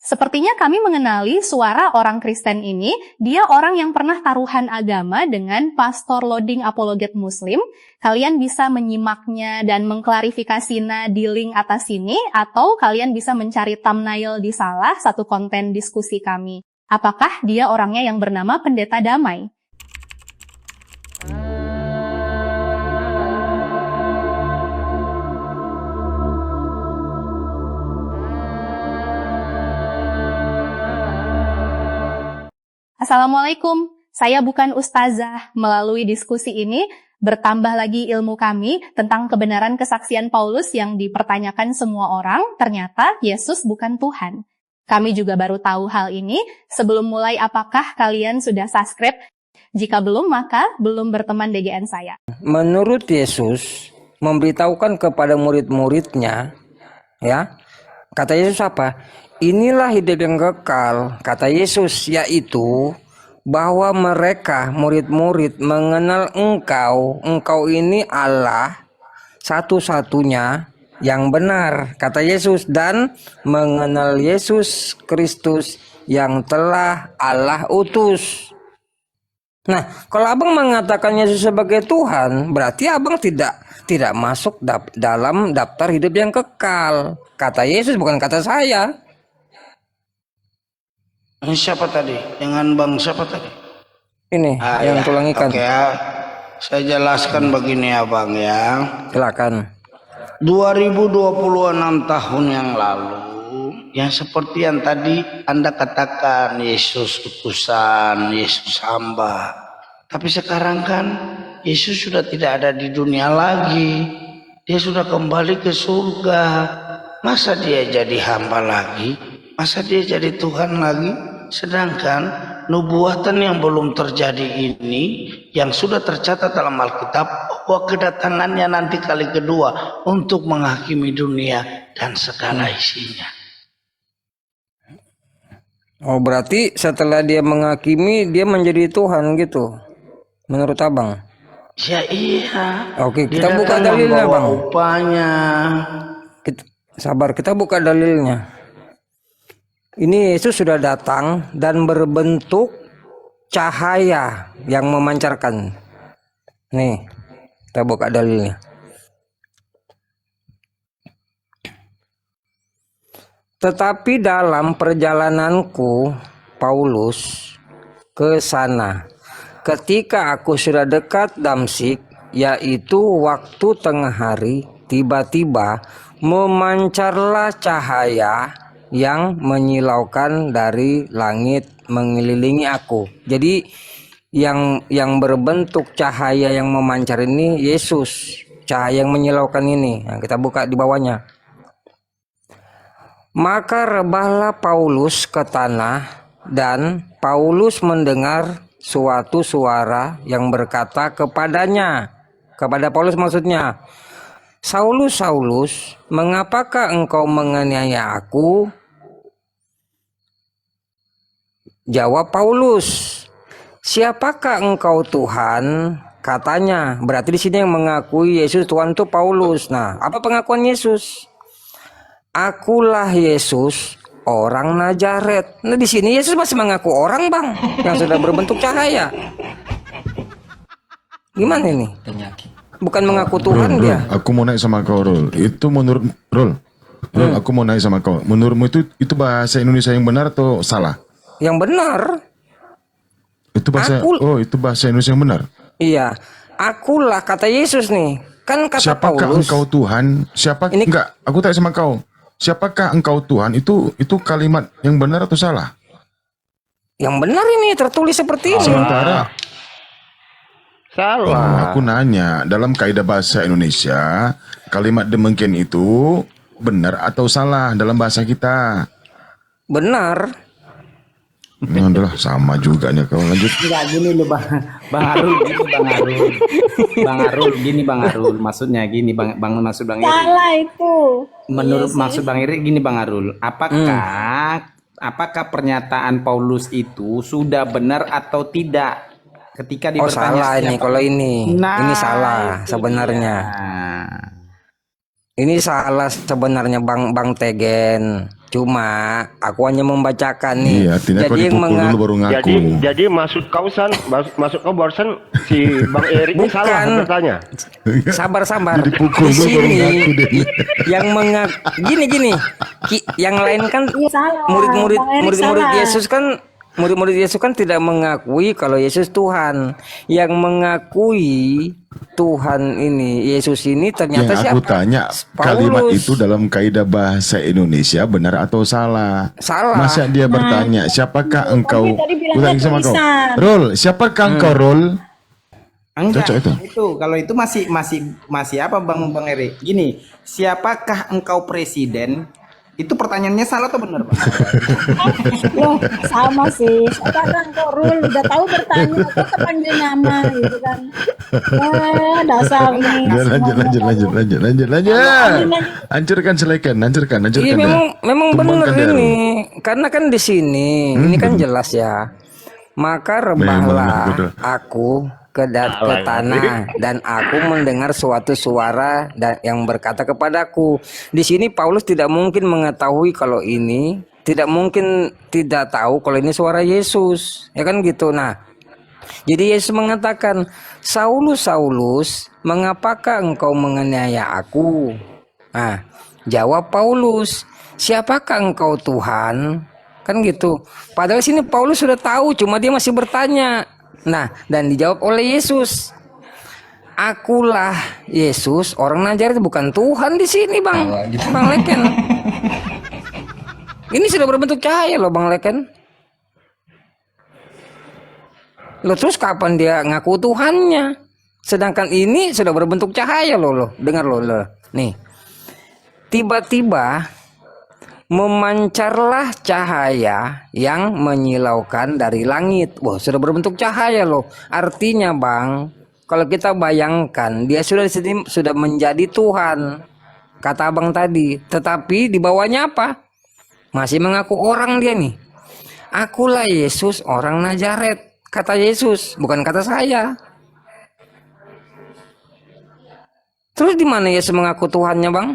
Sepertinya kami mengenali suara orang Kristen ini. Dia orang yang pernah taruhan agama dengan Pastor Loading Apologet Muslim. Kalian bisa menyimaknya dan mengklarifikasinya di link atas sini, atau kalian bisa mencari thumbnail di salah satu konten diskusi kami. Apakah dia orangnya yang bernama Pendeta Damai? Assalamualaikum, saya bukan ustazah. Melalui diskusi ini, bertambah lagi ilmu kami tentang kebenaran kesaksian Paulus yang dipertanyakan semua orang, ternyata Yesus bukan Tuhan. Kami juga baru tahu hal ini. Sebelum mulai, apakah kalian sudah subscribe? Jika belum, maka belum berteman DGN saya. Menurut Yesus, memberitahukan kepada murid-muridnya, ya, kata Yesus apa? Inilah hidup yang kekal, kata Yesus, yaitu bahwa mereka murid-murid mengenal engkau ini Allah satu-satunya yang benar, kata Yesus, dan mengenal Yesus Kristus yang telah Allah utus. Nah, kalau abang mengatakan Yesus sebagai Tuhan, berarti abang tidak masuk dalam daftar hidup yang kekal. Kata Yesus, bukan kata saya. Ini siapa tadi? Dengan bang siapa tadi? Ini yang tulang ikan. Oke ya, saya jelaskan begini ya bang ya. Silakan. 2026 tahun yang lalu, yang seperti yang tadi Anda katakan, Yesus utusan, Yesus hamba. Tapi sekarang kan Yesus sudah tidak ada di dunia lagi. Dia sudah kembali ke surga. Masa dia jadi hamba lagi? Masa dia jadi Tuhan lagi? Sedangkan nubuatan yang belum terjadi ini, yang sudah tercatat dalam Alkitab, bahwa kedatangannya nanti kali kedua untuk menghakimi dunia dan segala isinya. Oh, berarti setelah dia menghakimi, dia menjadi Tuhan gitu, menurut abang? Ya iya. Oke, kita buka dalilnya bang. Upanya. Sabar, kita buka dalilnya. Ini Yesus sudah datang dan berbentuk cahaya yang memancarkan. Nih, kita buka dalilnya. Tetapi dalam perjalananku, Paulus, ke sana, ketika aku sudah dekat Damsyik, yaitu waktu tengah hari, tiba-tiba memancarlah cahaya yang menyilaukan dari langit mengelilingi aku. Jadi yang berbentuk cahaya yang memancar ini Yesus, cahaya yang menyilaukan ini. Nah, kita buka di bawahnya. Maka rebahlah Paulus ke tanah, dan Paulus mendengar suatu suara yang berkata kepadanya, kepada Paulus maksudnya, Saulus, Saulus, mengapakah engkau menganiaya aku? Jawab Paulus, siapakah engkau Tuhan? Katanya, berarti di sini yang mengakui Yesus Tuhan itu Paulus. Nah, apa pengakuan Yesus? Akulah Yesus, orang Nazaret. Nah, di sini Yesus masih mengaku orang, bang, yang sudah berbentuk cahaya. Gimana ini? Bukan mengaku Tuhan dia. Aku mau naik sama kau, Rul. Itu menurut Rul, aku mau naik sama kau. Menurutmu itu bahasa Indonesia yang benar atau salah? Yang benar. Itu bahasa itu bahasa Indonesia yang benar. Iya, akulah kata Yesus nih. Kan kata siapakah Paulus, engkau Tuhan? Enggak, aku tanya sama kau. Siapakah engkau Tuhan? Itu kalimat yang benar atau salah? Yang benar ini tertulis seperti ini. Sementara salah. Aku nanya, dalam kaidah bahasa Indonesia, kalimat demikian itu benar atau salah dalam bahasa kita? Benar. Adalah sama juga nih, kau lanjut. Enggak gini loh Bang Arul, Bang Arul gini Bang Arul, maksudnya gini maksud Bang Iri. Salah itu. Menurut maksud Bang Iri gini Bang Arul, apakah pernyataan Paulus itu sudah benar atau tidak? Ketika dipertanya salah ini kalau ini. Nah, ini salah sebenarnya. Ini salah sebenarnya Bang Tegen. Cuma aku hanya membacakan nih. Iya, artinya kau Jadi yang dipukul dulu baru ngaku. Jadi maksud kau maksud kau barusan si Bang Erik ini salah Bukan. bertanya. Sabar. Jadi pukul Di dulu baru sini ngaku deh. yang gini. Yang lain kan Iya salah. murid-murid Bang Erik murid-murid salah. Yesus kan murid-murid Yesus kan tidak mengakui kalau Yesus Tuhan. Yang mengakui Tuhan ini, Yesus ini ternyata Yang aku siapa? tanya, kalimat Paulus. itu dalam kaidah bahasa Indonesia benar atau salah? Salah. Masa dia bertanya, siapakah engkau? tadi bilangnya Ulangi sama kau. tulisan. Rol, siapakah engkau Rol? Enggak, Cocok itu. kalau itu masih apa Bang Erik? Gini, siapakah engkau presiden? Itu pertanyaannya salah atau benar, Bang? Loh, sama sih. Sekarang kok Rul udah tahu bertanya, kok terpanggil nama gitu kan. Dasar nih. Lanjut. Hancurkan selekan, hancurkan Iya ya. memang benar Tumbangkan dia, Rol. ini. Karena kan di sini ini kan jelas ya. Maka rebahlah betul. aku ke tanah dan aku mendengar suatu suara dan yang berkata kepadaku. Di sini Paulus tidak mungkin mengetahui kalau ini, tidak mungkin tidak tahu kalau ini suara Yesus. Ya kan gitu. Nah, jadi Yesus mengatakan, Saulus, Saulus, mengapakah engkau menganiaya aku? Nah, jawab Paulus, siapakah engkau Tuhan? Kan gitu. Padahal sini Paulus sudah tahu, cuma dia masih bertanya. Nah, dan dijawab oleh Yesus. Akulah Yesus, orang Nazaret, bukan Tuhan di sini, Bang. Bang Leken. Ini sudah berbentuk cahaya loh, Bang Leken. Loh, terus kapan dia ngaku Tuhannya? Sedangkan ini sudah berbentuk cahaya loh. Dengar loh. Nih. Tiba-tiba memancarlah cahaya yang menyilaukan dari langit. Wah, sudah berbentuk cahaya loh. Artinya, Bang, kalau kita bayangkan dia sudah menjadi Tuhan. Kata Abang tadi, tetapi di bawahnya apa? Masih mengaku orang dia nih. Akulah Yesus orang Nazaret. Kata Yesus, bukan kata saya. Terus di mana Yesus mengaku Tuhannya, Bang?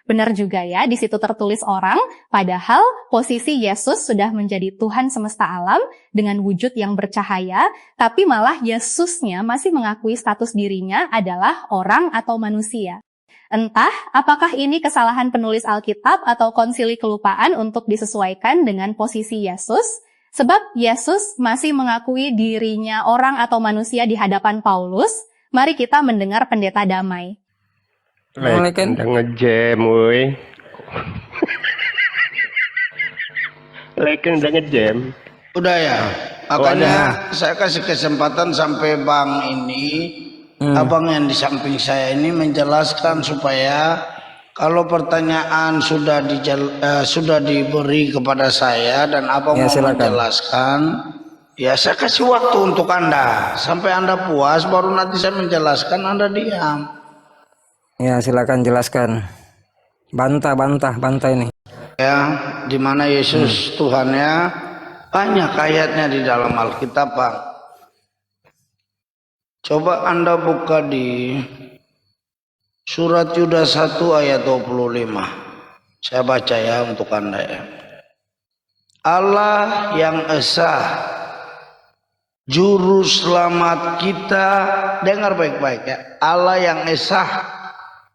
Benar juga ya, di situ tertulis orang, padahal posisi Yesus sudah menjadi Tuhan semesta alam dengan wujud yang bercahaya, tapi malah Yesusnya masih mengakui status dirinya adalah orang atau manusia. Entah apakah ini kesalahan penulis Alkitab atau konsili kelupaan untuk disesuaikan dengan posisi Yesus, sebab Yesus masih mengakui dirinya orang atau manusia di hadapan Paulus. Mari kita mendengar pendeta damai. Udah ngejam, woi. Leken udah ngejam. Udah ya. Makanya saya kasih kesempatan sampai Bang ini, Abang yang di samping saya ini menjelaskan supaya kalau pertanyaan sudah diberi kepada saya dan Abang Ya, mau silakan. menjelaskan, ya saya kasih waktu untuk Anda sampai Anda puas, baru nanti saya menjelaskan, Anda diam. Ya, silakan jelaskan. Bantah ini. Ya, di mana Yesus Tuhannya banyak ayatnya di dalam Alkitab, Bang. Coba Anda buka di surat Yudas 1 ayat 25. Saya baca ya untuk Anda ya. Allah yang esa, juru selamat kita, dengar baik-baik ya. Allah yang esa,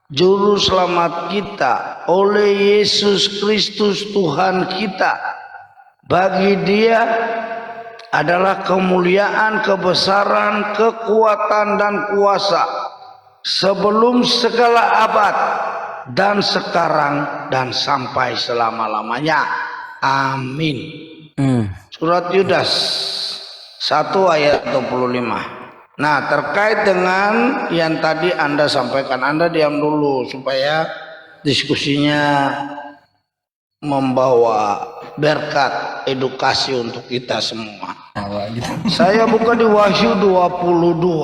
juru selamat kita oleh Yesus Kristus Tuhan kita. Bagi dia adalah kemuliaan, kebesaran, kekuatan dan kuasa sebelum segala abad dan sekarang dan sampai selama-lamanya. Amin. Surat Yudas 1 ayat 25. Nah, terkait dengan yang tadi Anda sampaikan, Anda diam dulu supaya diskusinya membawa berkat edukasi untuk kita semua. Saya buka di Wahyu 22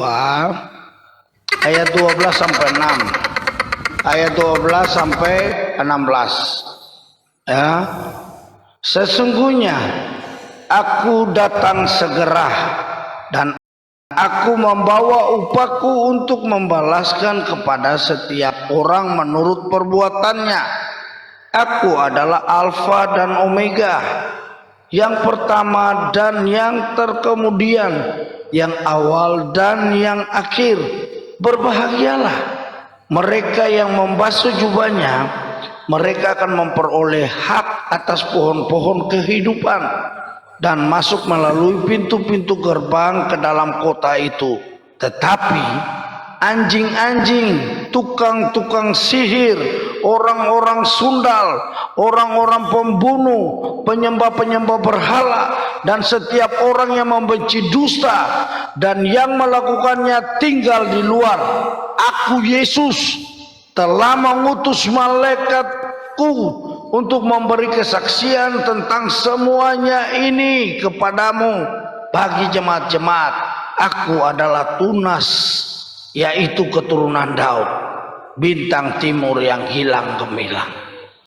ayat 12 sampai 6. Ayat 12 sampai 16. Ya. Sesungguhnya Aku datang segera dan aku membawa upahku untuk membalaskan kepada setiap orang menurut perbuatannya. Aku adalah Alfa dan Omega, yang pertama dan yang terkemudian, yang awal dan yang akhir. Berbahagialah mereka yang membasuh jubahnya, mereka akan memperoleh hak atas pohon-pohon kehidupan dan masuk melalui pintu-pintu gerbang ke dalam kota itu. Tetapi anjing-anjing, tukang-tukang sihir, orang-orang sundal, orang-orang pembunuh, penyembah-penyembah berhala, dan setiap orang yang membenci dusta dan yang melakukannya tinggal di luar. Aku Yesus telah mengutus malaikatku untuk memberi kesaksian tentang semuanya ini kepadamu. Bagi jemaat-jemaat, aku adalah Tunas, yaitu keturunan Daud, bintang timur yang hilang gemilang.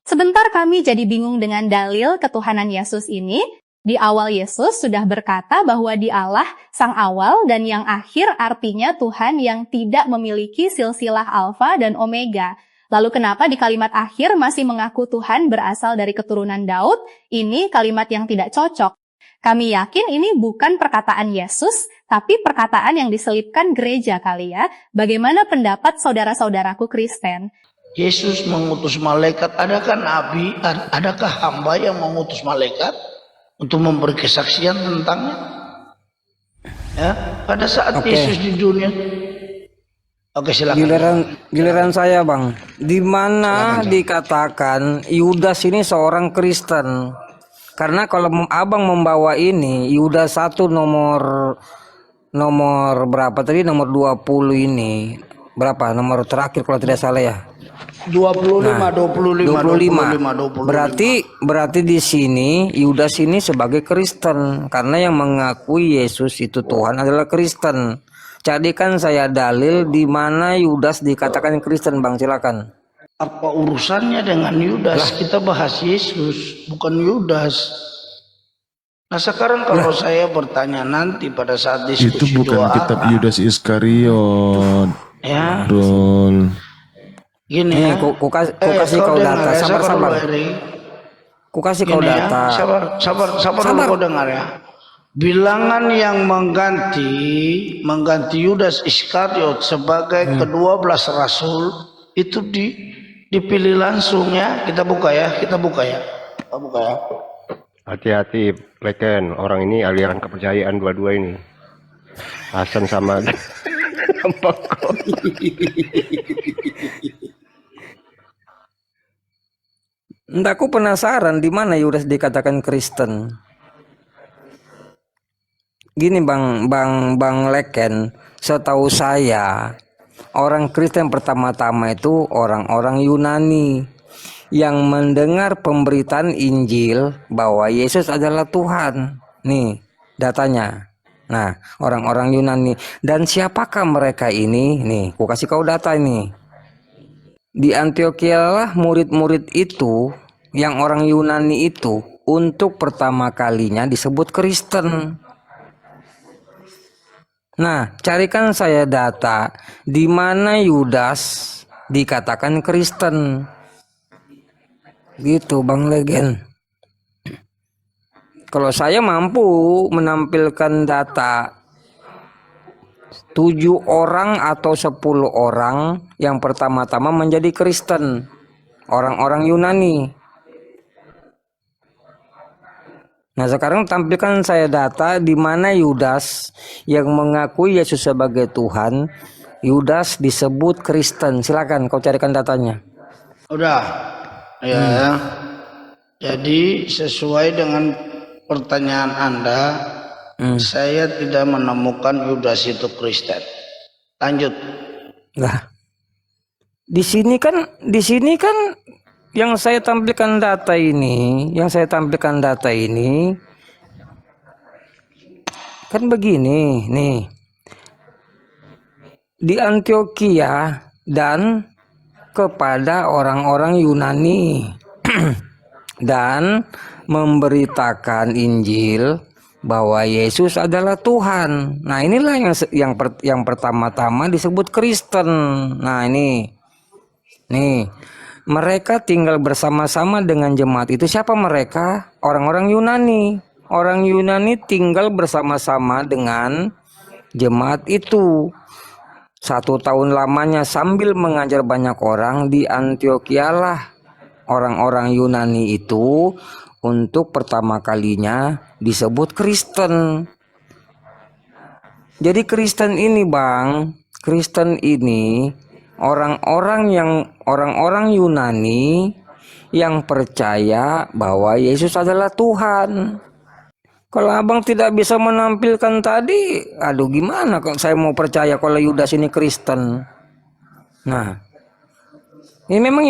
Sebentar kami jadi bingung dengan dalil ketuhanan Yesus ini. Di awal Yesus sudah berkata bahwa Dialah sang awal dan yang akhir, artinya Tuhan yang tidak memiliki silsilah Alfa dan Omega. Lalu kenapa di kalimat akhir masih mengaku Tuhan berasal dari keturunan Daud? Ini kalimat yang tidak cocok. Kami yakin ini bukan perkataan Yesus, tapi perkataan yang diselipkan gereja kali ya. Bagaimana pendapat saudara-saudaraku Kristen? Yesus mengutus malaikat. Adakah nabi, adakah hamba yang mengutus malaikat untuk memberi kesaksian tentangnya? Ya, pada saat Yesus di dunia. Oke, silakan. Giliran saya, Bang. Di mana dikatakan Yudas ini seorang Kristen? Karena kalau Abang membawa ini Yudas 1 nomor berapa tadi? Nomor 20 ini. Berapa? Nomor terakhir kalau tidak salah ya. 25. Berarti di sini Yudas ini sebagai Kristen karena yang mengakui Yesus itu Tuhan adalah Kristen. Jadikan saya dalil di mana Yudas dikatakan Kristen, Bang, silakan. Apa urusannya dengan Yudas? Kita bahas Yesus, bukan Yudas. Nah, sekarang kalau saya bertanya nanti pada saat diskusi Itu bukan doa, kitab Yudas Iskariot. ya. Dol. Gini Nih, ya. ku kasih kau data. Sabar. Ku kasih kau data. Sabar dulu, kau dengar ya. Bilangan yang mengganti Yudas Iskariot sebagai ke-12 rasul itu dipilih langsung ya. Kita buka ya. Hati-hati, Leken. Orang ini aliran kepercayaan dua-dua ini. Hasan sama Bangko. Entah, aku penasaran di mana Yudas dikatakan Kristen. Gini, Bang Leken, setahu saya orang Kristen pertama-tama itu orang-orang Yunani yang mendengar pemberitaan Injil bahwa Yesus adalah Tuhan. Nih datanya. Nah, orang-orang Yunani. Dan siapakah mereka ini? Nih, aku kasih kau data ini. Di Antioquia lah murid-murid itu, yang orang Yunani itu, untuk pertama kalinya disebut Kristen. Nah, carikan saya data di mana Yudas dikatakan Kristen. Gitu, Bang Legen. Kalau saya mampu menampilkan data 7 orang atau 10 orang yang pertama-tama menjadi Kristen, orang-orang Yunani. Nah, sekarang tampilkan saya data di mana Yudas yang mengakui Yesus sebagai Tuhan, Yudas disebut Kristen. Silakan kau carikan datanya. Udah. Ya. Jadi sesuai dengan pertanyaan Anda, saya tidak menemukan Yudas itu Kristen. Lanjut. Nah, di sini kan yang saya tampilkan data ini kan begini nih. Di Antioquia dan kepada orang-orang Yunani dan memberitakan Injil bahwa Yesus adalah Tuhan. Nah, inilah yang pertama-tama disebut Kristen. Nah, ini nih, mereka tinggal bersama-sama dengan jemaat itu. Siapa mereka? Orang-orang Yunani. Orang Yunani tinggal bersama-sama dengan jemaat itu 1 tahun lamanya sambil mengajar banyak orang. Di Antiokhia lah orang-orang Yunani itu untuk pertama kalinya disebut Kristen. Jadi Kristen ini Bang, Kristen ini orang-orang Yunani yang percaya bahwa Yesus adalah Tuhan. Kalau abang tidak bisa menampilkan tadi, aduh gimana kok saya mau percaya kalau Yudas ini Kristen. Nah, ini memang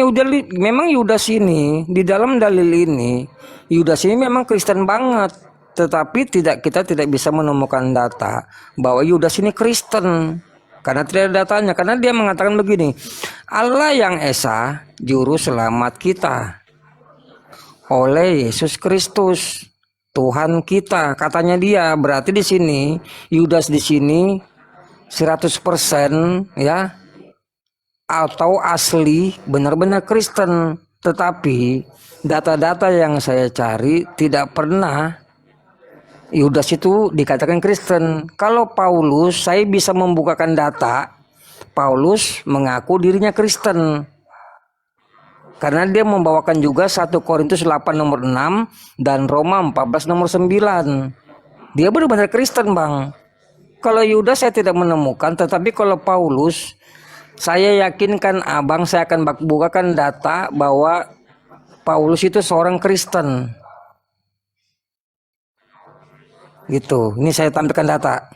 Yudas ini di dalam dalil ini, Yudas ini memang Kristen banget. Tetapi kita tidak bisa menemukan data bahwa Yudas ini Kristen. Karena tidak ada datanya. Karena dia mengatakan begini, Allah yang Esa, Juru Selamat kita, oleh Yesus Kristus, Tuhan kita. Katanya dia, berarti di sini, Yudas di sini 100% ya, atau asli benar-benar Kristen. Tetapi data-data yang saya cari tidak pernah Yudas itu dikatakan Kristen. Kalau Paulus, saya bisa membukakan data. Paulus mengaku dirinya Kristen. Karena dia membawakan juga 1 Korintus 8 nomor 6 dan Roma 14 nomor 9. Dia benar-benar Kristen, Bang. Kalau Yudas saya tidak menemukan, tetapi kalau Paulus, saya yakinkan abang, saya akan bukakan data bahwa Paulus itu seorang Kristen. Gitu. Ini saya tampilkan data.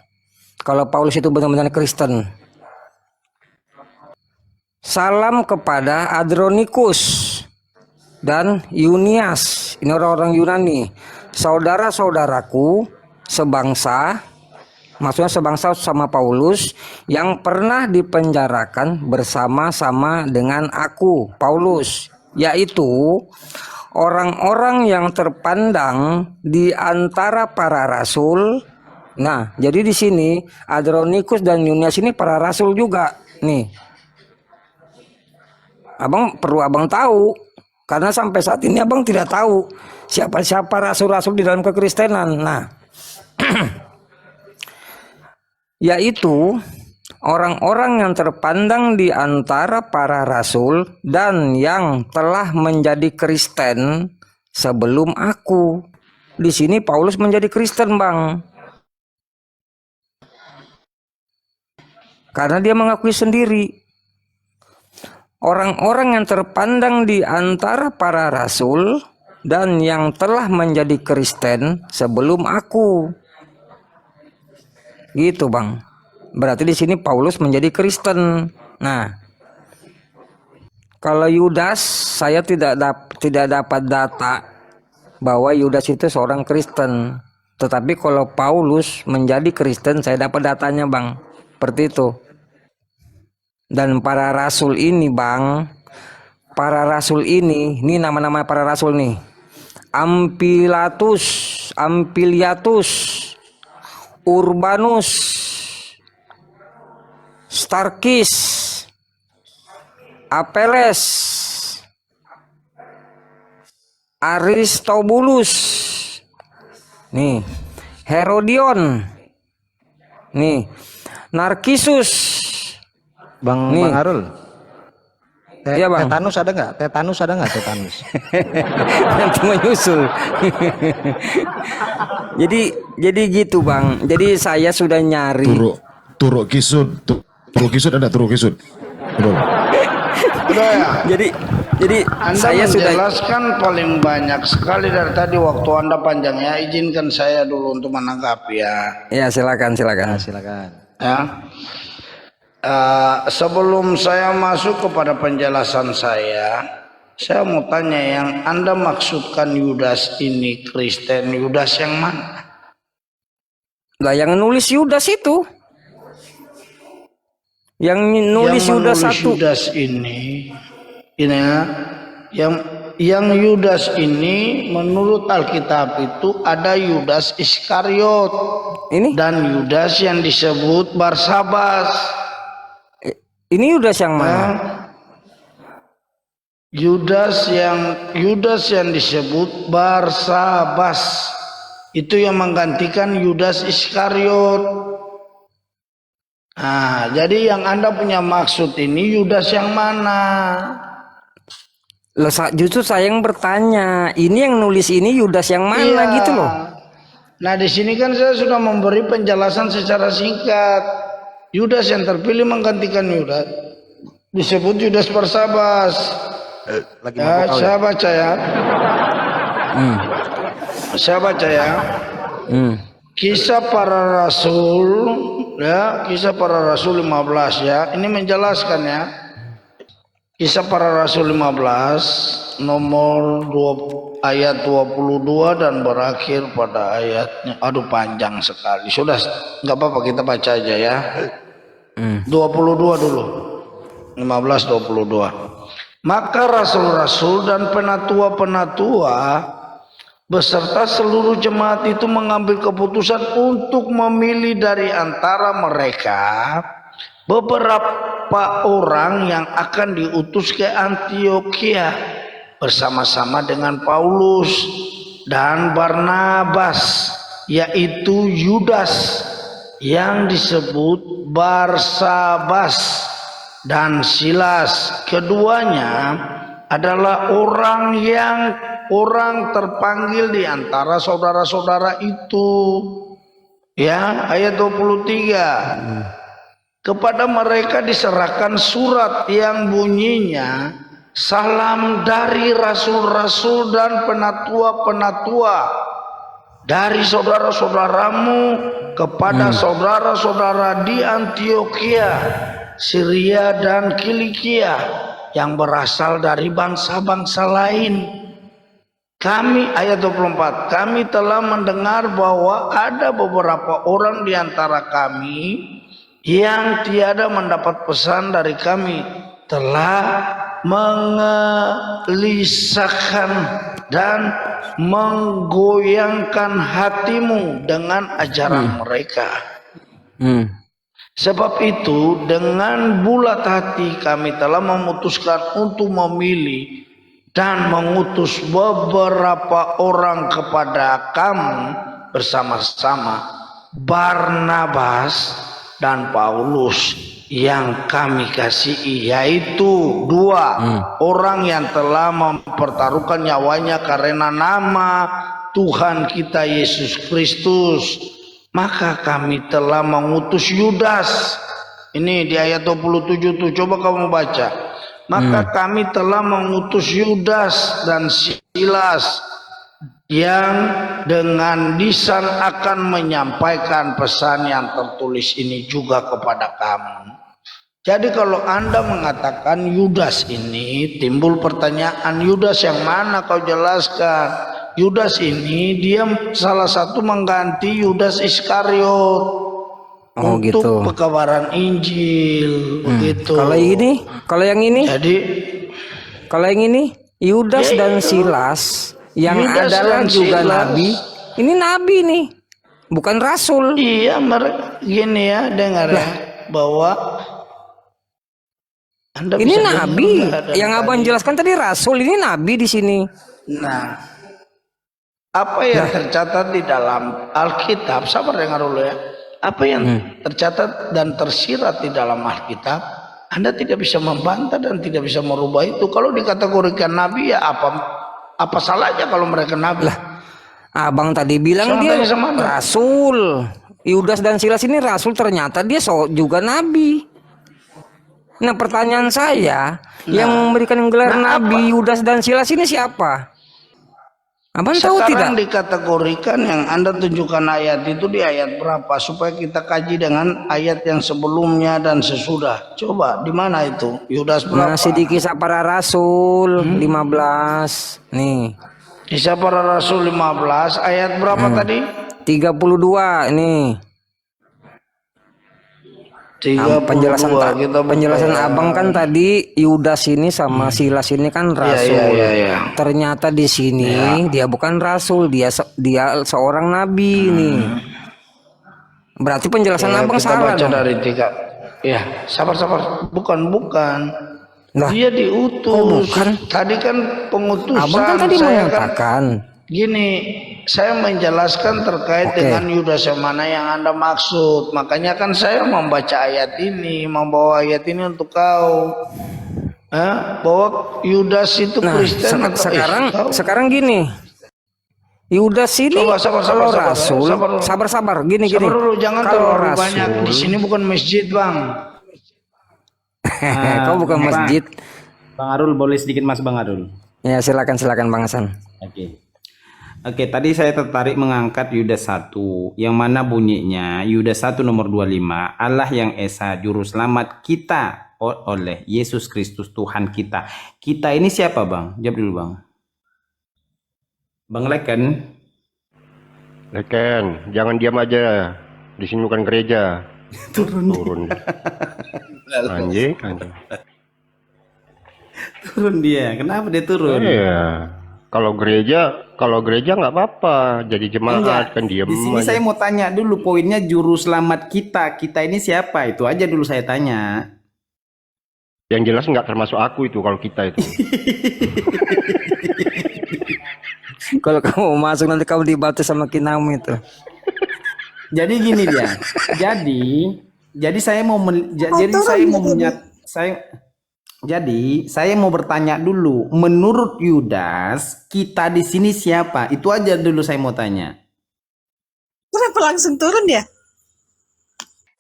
Kalau Paulus itu benar-benar Kristen. Salam kepada Adronikus dan Yunias. Ini orang-orang Yunani. Saudara-saudaraku sebangsa, maksudnya sebangsa sama Paulus, yang pernah dipenjarakan bersama-sama dengan aku, Paulus, yaitu orang-orang yang terpandang di antara para rasul. Nah, jadi di sini Adronikus dan Yunias ini para rasul juga. Nih, abang tahu, karena sampai saat ini abang tidak tahu siapa rasul-rasul di dalam kekristenan. Nah, yaitu orang-orang yang terpandang di antara para rasul dan yang telah menjadi Kristen sebelum aku. Di sini Paulus menjadi Kristen, Bang. Karena dia mengakui sendiri. Orang-orang yang terpandang di antara para rasul dan yang telah menjadi Kristen sebelum aku. Gitu, Bang. Berarti di sini Paulus menjadi Kristen. Nah, kalau Yudas saya tidak dapat data bahwa Yudas itu seorang Kristen. Tetapi kalau Paulus menjadi Kristen saya dapat datanya, Bang. Seperti itu. Dan para rasul ini, Bang, para rasul ini nama-nama para rasul nih. Ampliatus, Urbanus, Starkis, Apeles, Aristobulus, nih, Herodion, nih, Narkisus, Bang Arul. Iya, Bang. Tetanus ada nggak? Tetanus? Nanti menyusul. jadi gitu, Bang. Jadi saya sudah nyari. Turuk kisut ada turuk kisut. Udah ya. Jadi Anda saya sudah menjelaskan paling banyak sekali dari tadi, waktu Anda panjang ya. Izinkan saya dulu untuk menanggapi ya. Ya, silakan. Ya. Sebelum saya masuk kepada penjelasan saya mau tanya, yang Anda maksudkan Yudas ini Kristen, Yudas yang mana? Lah, yang nulis Yudas itu. Yang nulis Yudas satu. Yudas ini ya, yang yang Yudas ini menurut Alkitab itu ada Yudas Iskariot Ini dan Yudas yang disebut Barsabas. ini Yudas yang mana? Nah, Yudas yang disebut Barsabas itu yang menggantikan Yudas Iskariot. Nah, jadi yang Anda punya maksud ini Yudas yang mana? Loh, justru saya yang bertanya, ini yang nulis ini Yudas yang mana Iya. gitu loh. Nah, di sini kan saya sudah memberi penjelasan secara singkat. Yudas yang terpilih menggantikan Yudas disebut Yudas Barsabas. Lagi Ya, mabuk kau ya? saya baca ya. Saya baca ya. Kisah para Rasul, ya, Kisah para Rasul 15 ya. Ini menjelaskan ya. Kisah para Rasul 15 nomor 2 ayat 22 dan berakhir pada ayatnya. Aduh, panjang sekali. Sudah, nggak apa-apa, kita baca aja ya. 22 dulu. 15:22. Maka rasul-rasul dan penatua-penatua beserta seluruh jemaat itu mengambil keputusan untuk memilih dari antara mereka beberapa orang yang akan diutus ke Antiokhia bersama-sama dengan Paulus dan Barnabas, yaitu Yudas yang disebut Barsabas dan Silas. Keduanya adalah orang terpanggil di antara saudara-saudara itu. Ya, ayat 23. Kepada mereka diserahkan surat yang bunyinya, salam dari rasul-rasul dan penatua-penatua dari saudara-saudaramu kepada saudara-saudara di Antiokhia, Syria dan Kilikia yang berasal dari bangsa-bangsa lain. Kami, ayat 24, kami telah mendengar bahwa ada beberapa orang di antara kami yang tiada mendapat pesan dari kami, telah mengelisahkan dan menggoyangkan hatimu dengan ajaran mereka. Sebab itu dengan bulat hati kami telah memutuskan untuk memilih dan mengutus beberapa orang kepada kamu bersama-sama Barnabas dan Paulus yang kami kasihi, yaitu dua orang yang telah mempertaruhkan nyawanya karena nama Tuhan kita Yesus Kristus. Maka kami telah mengutus Yudas. Ini di ayat 27 tuh, coba kamu baca. Maka kami telah mengutus Yudas dan Silas yang dengan lisan akan menyampaikan pesan yang tertulis ini juga kepada kamu. Jadi kalau Anda mengatakan Yudas ini, timbul pertanyaan, Yudas yang mana kau jelaskan? Yudas ini dia salah satu mengganti Yudas Iskariot untuk gitu. pekabaran Injil, begitu. Kalau yang ini, Yudas Ya, dan itu. Silas yang Yudas adalah dan juga Silas. nabi. Ini nabi nih, bukan rasul. Iya, gini ya, dengar ya, bahwa Anda Ini bisa nabi. dengar dari Yang abang tadi. jelaskan tadi rasul, ini nabi di sini. Nah, apa yang tercatat di dalam Alkitab, sabar dengar dulu ya. Apa yang tercatat dan tersirat di dalam Alkitab, Anda tidak bisa membantah dan tidak bisa merubah itu. Kalau dikategorikan nabi, ya apa salahnya kalau mereka nabi? Abang tadi bilang Sama dia tanya sama Anda. rasul. Yudas dan Silas ini rasul, ternyata dia juga nabi. Nah, pertanyaan saya, yang memberikan gelar nabi Yudas dan Silas ini siapa? Abang tahu Sekarang tidak? dikategorikan yang Anda tunjukkan ayat itu di ayat berapa supaya kita kaji dengan ayat yang sebelumnya dan sesudah. Coba di mana itu? Yudas berapa? Masih di Kisah Para Rasul 15. Nih, Kisah para Rasul 15 ayat berapa tadi? 32 ini. penjelasan 32 kita buka penjelasan ya. abang kan tadi Yudas ini sama Silas ini kan rasul. iya. Ternyata di sini dia bukan rasul, dia seorang nabi nih. Berarti penjelasan Ya, abang kita salah baca dong. dari 3. Ya, sabar. Bukan. Lah, Dia diutus. oh, bukan. Tadi kan pengutusan. Abang kan tadi Saya mengatakan. Gini, saya menjelaskan terkait Oke. dengan Yudas yang mana yang Anda maksud. Makanya kan saya membaca ayat ini, membawa ayat ini untuk kau. Bahwa Yudas itu Nah, Kristen atau sekarang gini. Yudas ini Coba, sabar, kalau sabar, rasul, sabar, gini. Sabar dulu, jangan Kalau terlalu rasul, banyak. Di sini bukan masjid, Bang. kau bukan Bang. masjid. Bang Arul boleh sedikit Mas Bang Arul. Ya silakan Bang Hasan. Oke, tadi saya tertarik mengangkat Yudas 1 yang mana bunyinya Yudas 1 nomor 25, Allah yang Esa juru selamat kita oleh Yesus Kristus Tuhan kita. Kita ini siapa, Bang? Jawab dulu, Bang. Bang Leken. Leken, jangan diam aja. Di sini bukan gereja. Turun. Anjing. Turun dia. Kenapa dia turun? Iya. Kalau gereja nggak apa-apa. Jadi jemaat Enggak. kan diam Di sini aja. saya mau tanya dulu poinnya juru selamat kita. Kita ini siapa? Itu aja dulu saya tanya. Yang jelas nggak termasuk aku itu kalau kita itu. Kalau kamu masuk nanti kamu dibaptis sama Kinam itu. Jadi gini dia. Jadi saya mau saya mau bertanya dulu. Menurut Yudas, kita di sini siapa? Itu aja dulu saya mau tanya. Kenapa langsung turun ya?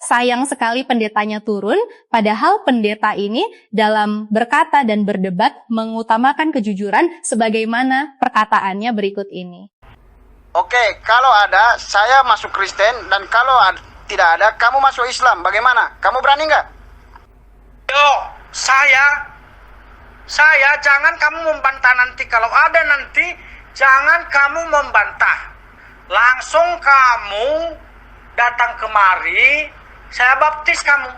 Sayang sekali pendetanya turun, padahal pendeta ini dalam berkata dan berdebat mengutamakan kejujuran sebagaimana perkataannya berikut ini. Oke, kalau ada, saya masuk Kristen, dan kalau tidak ada, kamu masuk Islam. Bagaimana? Kamu berani nggak? Yo, saya jangan kamu membantah nanti. Kalau ada nanti, jangan kamu membantah. Langsung kamu datang kemari, saya baptis kamu.